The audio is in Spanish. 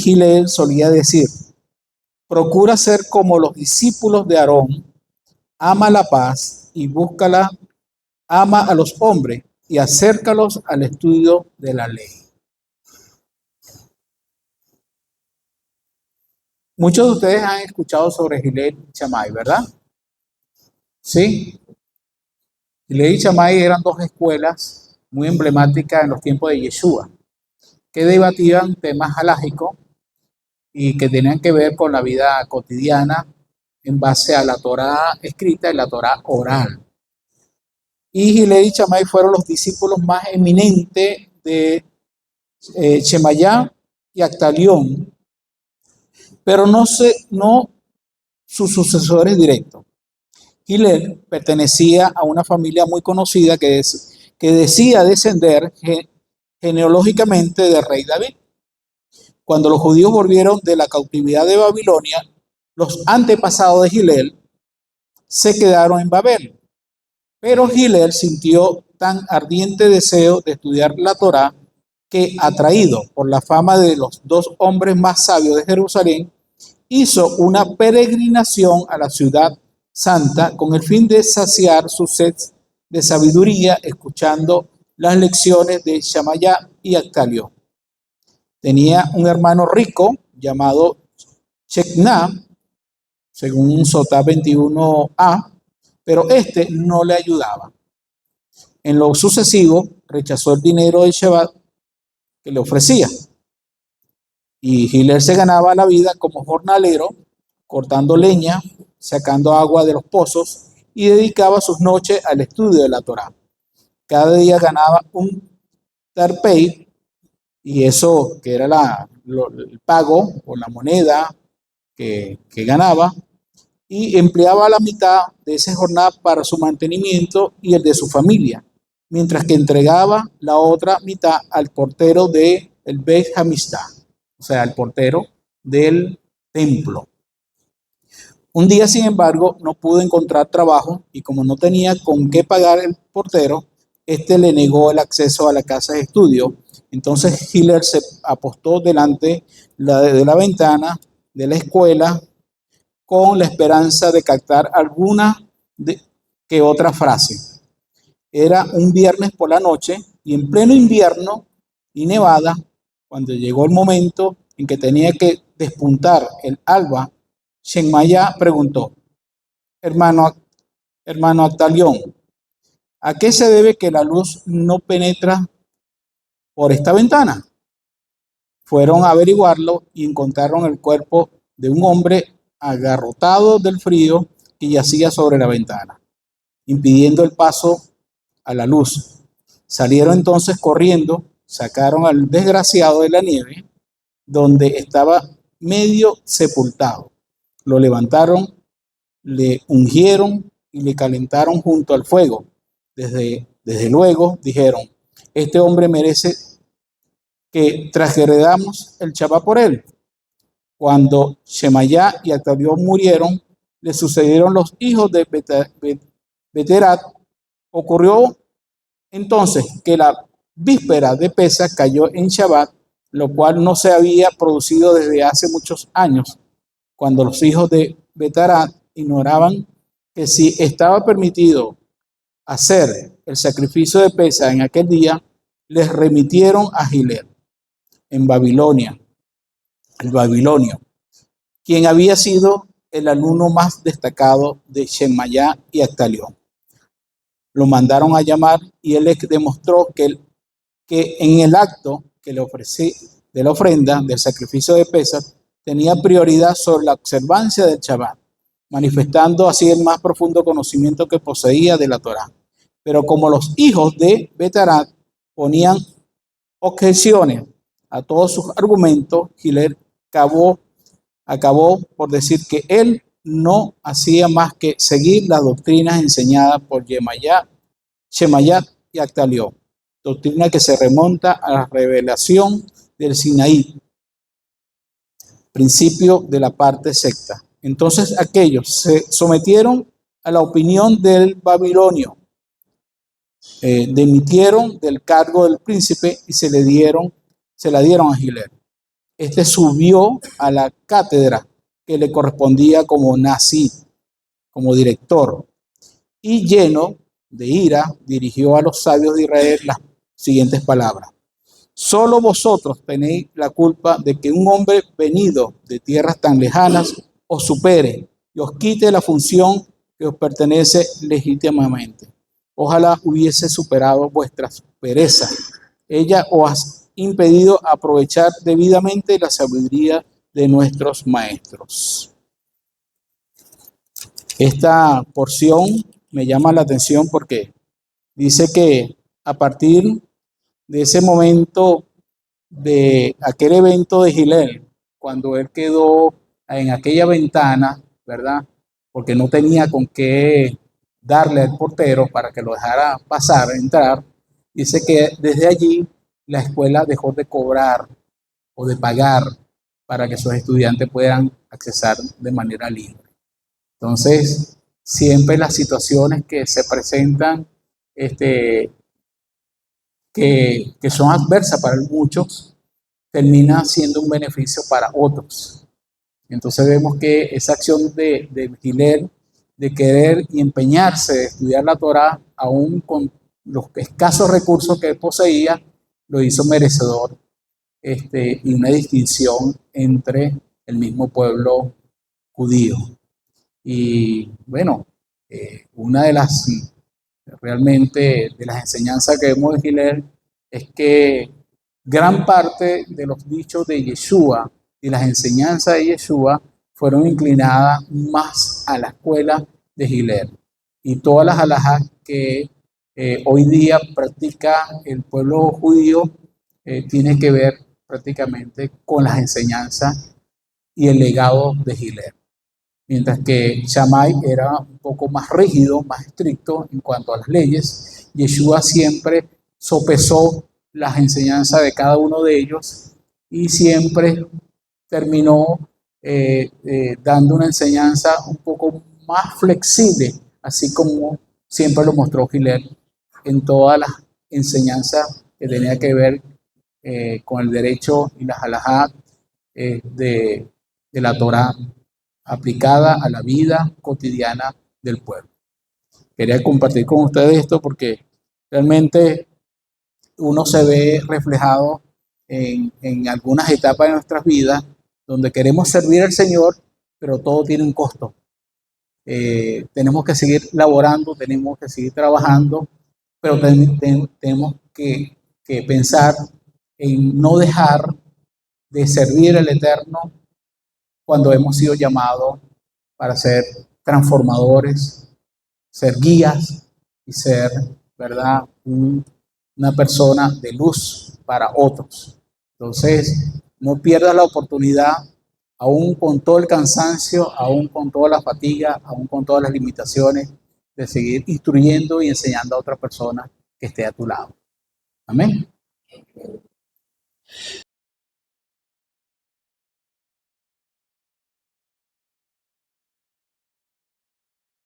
Hillel solía decir: procura ser como los discípulos de Aarón, ama la paz y búscala, ama a los hombres y acércalos al estudio de la ley. Muchos de ustedes han escuchado sobre Hillel y Shammai, ¿verdad? Sí. Hillel y Shammai eran dos escuelas muy emblemáticas en los tiempos de Yeshua, que debatían temas halágicos y que tenían que ver con la vida cotidiana en base a la Torá escrita y la Torá oral. Y Hillel y Shammai fueron los discípulos más eminentes de Shemayá y Actalión, pero no sus sucesores directos. Hillel pertenecía a una familia muy conocida que decía descender genealógicamente del rey David. Cuando los judíos volvieron de la cautividad de Babilonia, los antepasados de Hillel se quedaron en Babel. Pero Hillel sintió tan ardiente deseo de estudiar la Torá que, atraído por la fama de los dos hombres más sabios de Jerusalén, hizo una peregrinación a la ciudad santa con el fin de saciar su sed de sabiduría, escuchando las lecciones de Shamayá y Actalión. Tenía un hermano rico llamado Shecna, según Sotá 21a, pero este no le ayudaba. En lo sucesivo, rechazó el dinero del Shabbat que le ofrecía. Y Hillel se ganaba la vida como jornalero, cortando leña, sacando agua de los pozos, y dedicaba sus noches al estudio de la Torá. Cada día ganaba un tarpei, y eso que era el pago o la moneda que ganaba, y empleaba la mitad de esa jornada para su mantenimiento y el de su familia, mientras que entregaba la otra mitad al portero del Beit Hamishdah, o sea, al portero del templo. Un día, sin embargo, no pudo encontrar trabajo y como no tenía con qué pagar el portero, este le negó el acceso a la casa de estudio. Entonces Hillel se apostó delante de la ventana de la escuela con la esperanza de captar alguna que otra frase. Era un viernes por la noche y en pleno invierno y nevada, cuando llegó el momento en que tenía que despuntar el alba, Shemayá preguntó: hermano Actalión, ¿a qué se debe que la luz no penetra por esta ventana? Fueron a averiguarlo y encontraron el cuerpo de un hombre agarrotado del frío que yacía sobre la ventana, impidiendo el paso a la luz. Salieron entonces corriendo, sacaron al desgraciado de la nieve, donde estaba medio sepultado. Lo levantaron, le ungieron y le calentaron junto al fuego. Desde luego dijeron: este hombre merece que transgredamos el Shabbat por él. Cuando Shemayá y Actalión murieron, le sucedieron los hijos de Beterat. Ocurrió entonces que la víspera de Pesach cayó en Shabbat, lo cual no se había producido desde hace muchos años, cuando los hijos de Beterat ignoraban que si estaba permitido hacer el sacrificio de Pesach en aquel día, les remitieron a Hillel en Babilonia, el babilonio, quien había sido el alumno más destacado de Shemayá y Actalión. Lo mandaron a llamar y él les demostró que en el acto que le ofrecí de la ofrenda del sacrificio de Pesach tenía prioridad sobre la observancia del Shabbat, manifestando así el más profundo conocimiento que poseía de la Torá. Pero como los hijos de Beterat ponían objeciones a todos sus argumentos, Hillel acabó por decir que él no hacía más que seguir las doctrinas enseñadas por Shemayá y Actalión, doctrina que se remonta a la revelación del Sinaí, principio de la parte secta. Entonces aquellos se sometieron a la opinión del babilonio, dimitieron del cargo del príncipe y se la dieron a Hillel. Este subió a la cátedra que le correspondía como nazi, como director, y lleno de ira dirigió a los sabios de Israel las siguientes palabras: solo vosotros tenéis la culpa de que un hombre venido de tierras tan lejanas os supere y os quite la función que os pertenece legítimamente. Ojalá hubiese superado vuestras perezas. Ella os ha impedido aprovechar debidamente la sabiduría de nuestros maestros. Esta porción me llama la atención porque dice que a partir de ese momento, de aquel evento de Gilel, cuando él quedó en aquella ventana, ¿verdad? Porque no tenía con qué darle al portero para que lo dejara pasar, entrar. Dice que desde allí la escuela dejó de cobrar o de pagar para que sus estudiantes puedan accesar de manera libre. Entonces, siempre las situaciones que se presentan, que son adversas para muchos, termina siendo un beneficio para otros. Entonces vemos que esa acción de Gilel, de querer y empeñarse de estudiar la Torá, aún con los escasos recursos que poseía, lo hizo merecedor, y una distinción entre el mismo pueblo judío. Y bueno, una de las realmente de las enseñanzas que vemos de Gilel es que gran parte de los dichos de Yeshua y las enseñanzas de Yeshua fueron inclinadas más a la escuela de Gilel. Y todas las alhajas que hoy día practica el pueblo judío tienen que ver prácticamente con las enseñanzas y el legado de Gilel. Mientras que Shammai era un poco más rígido, más estricto en cuanto a las leyes, Yeshua siempre sopesó las enseñanzas de cada uno de ellos y siempre terminó dando una enseñanza un poco más flexible, así como siempre lo mostró Gilel en todas las enseñanzas que tenía que ver con el derecho y las halajá de la Torá aplicada a la vida cotidiana del pueblo. Quería compartir con ustedes esto porque realmente uno se ve reflejado en algunas etapas de nuestras vidas donde queremos servir al Señor, pero todo tiene un costo. Tenemos que seguir laborando, tenemos que seguir trabajando, pero tenemos que pensar en no dejar de servir al Eterno cuando hemos sido llamados para ser transformadores, ser guías y ser, ¿verdad?, una persona de luz para otros. Entonces, no pierdas la oportunidad, aún con todo el cansancio, aún con toda la fatiga, aún con todas las limitaciones, de seguir instruyendo y enseñando a otra persona que esté a tu lado. Amén.